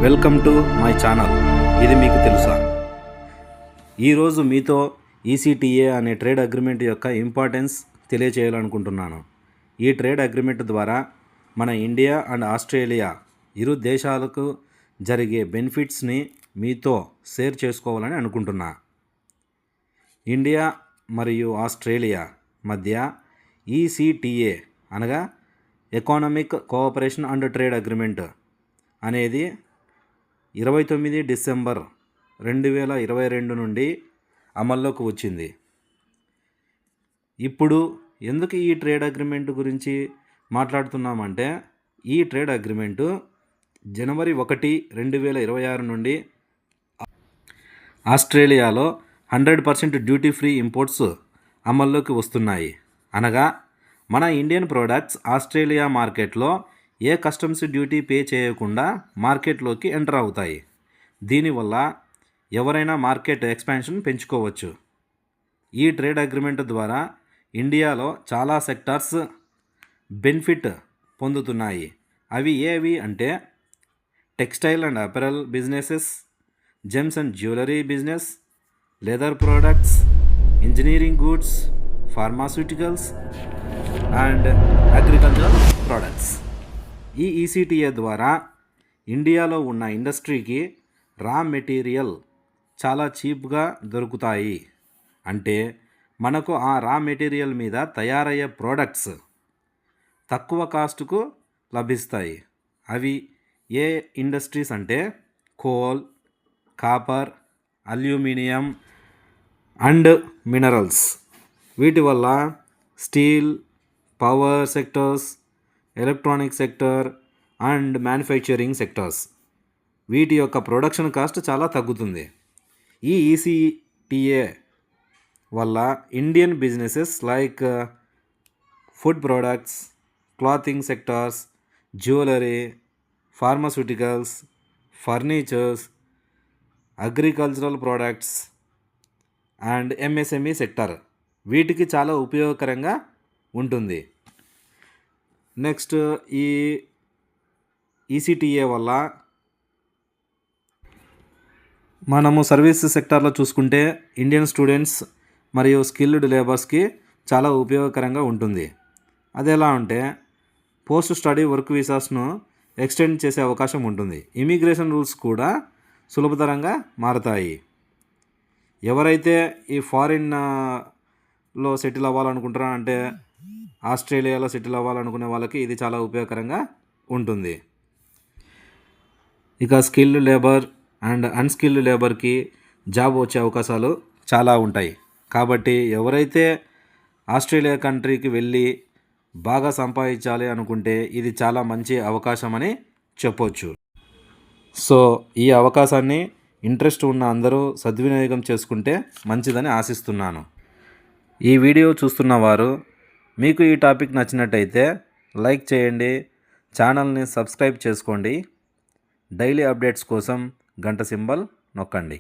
Welcome to my channel. ఇది మీకు తెలుసా? ఈరోజు మీతో ఈసీటీఏ అనే ట్రేడ్ అగ్రిమెంట్ యొక్క ఇంపార్టెన్స్ తెలియచేయాలనుకుంటున్నాను. ఈ ట్రేడ్ అగ్రిమెంట్ ద్వారా మన ఇండియా అండ్ ఆస్ట్రేలియా ఇరు దేశాలకు జరిగే బెనిఫిట్స్ని మీతో షేర్ చేసుకోవాలని అనుకుంటున్నా. ఇండియా మరియు ఆస్ట్రేలియా మధ్య ఈసీటీఏ అనగా economic cooperation and trade agreement అనేది 29 డిసెంబర్ 2022 నుండి అమల్లోకి వచ్చింది. ఇప్పుడు ఎందుకు ఈ ట్రేడ్ అగ్రిమెంట్ గురించి మాట్లాడుతున్నామంటే, ఈ ట్రేడ్ అగ్రిమెంటు జనవరి 1, 2026 నుండి ఆస్ట్రేలియాలో 100% డ్యూటీ ఫ్రీ ఇంపోర్ట్స్ అమల్లోకి వస్తున్నాయి. అనగా మన ఇండియన్ ప్రోడక్ట్స్ ఆస్ట్రేలియా మార్కెట్లో ఏ కస్టమ్స్ డ్యూటీ పే చేయకుండా మార్కెట్లోకి ఎంటర్ అవుతాయి. దీనివల్ల ఎవరైనా మార్కెట్ ఎక్స్పాన్షన్ పెంచుకోవచ్చు. ఈ ట్రేడ్ అగ్రిమెంట్ ద్వారా ఇండియాలో చాలా సెక్టార్స్ బెనిఫిట్ పొందుతున్నాయి. అవి ఏవి అంటే textile and apparel businesses, gems and jewellery business, leather products, engineering goods, pharmaceuticals and agricultural products. ఈ ఈసీటీఏ ద్వారా ఇండియాలో ఉన్న ఇండస్ట్రీకి రా మెటీరియల్ చాలా చీప్గా దొరుకుతాయి. అంటే మనకు ఆ రా మెటీరియల్ మీద తయారయ్యే ప్రోడక్ట్స్ తక్కువ కాస్ట్కు లభిస్తాయి. అవి ఏ ఇండస్ట్రీస్ అంటే coal, copper, aluminium and minerals. వీటి వల్ల steel, power sectors, electronic sector and manufacturing sectors వీటి యొక్క ప్రొడక్షన్ కాస్ట్ చాలా తగ్గుతుంది. ఈ ఈసీటీఏ వల్ల Indian businesses like food products, clothing sectors, jewellery, pharmaceuticals, furnitures, agricultural products and MSME sector వీటికి చాలా ఉపయోగకరంగా ఉంటుంది. నెక్స్ట్, ఈ ఈసీటీఏ వల్ల మనము సర్వీస్ సెక్టార్లో చూసుకుంటే ఇండియన్ స్టూడెంట్స్ మరియు స్కిల్డ్ లేబర్స్కి చాలా ఉపయోగకరంగా ఉంటుంది. అదెలా అంటే పోస్ట్ స్టడీ వర్క్ వీసాస్ను ఎక్స్టెండ్ చేసే అవకాశం ఉంటుంది. ఇమిగ్రేషన్ రూల్స్ కూడా సులభతరంగా మారతాయి. ఎవరైతే ఈ ఫారిన్లో సెటిల్ అవ్వాలనుకుంటారో అంటే ఆస్ట్రేలియాలో సెటిల్ అవ్వాలనుకునే వాళ్ళకి ఇది చాలా ఉపయోగకరంగా ఉంటుంది. ఇక స్కిల్డ్ లేబర్ అండ్ అన్స్కిల్డ్ లేబర్కి జాబ్ వచ్చే అవకాశాలు చాలా ఉంటాయి. కాబట్టి ఎవరైతే ఆస్ట్రేలియా కంట్రీకి వెళ్ళి బాగా సంపాదించాలి అనుకుంటే ఇది చాలా మంచి అవకాశం అని చెప్పొచ్చు. సో ఈ అవకాశాన్ని ఇంట్రెస్ట్ ఉన్న అందరూ సద్వినియోగం చేసుకుంటే మంచిదని ఆశిస్తున్నాను. ఈ వీడియో చూస్తున్న వారు మీకు ఈ టాపిక్ నచ్చినట్టయితే లైక్ చేయండి, ఛానల్ని సబ్స్క్రైబ్ చేసుకోండి. డైలీ అప్డేట్స్ కోసం గంట సింబల్ నొక్కండి.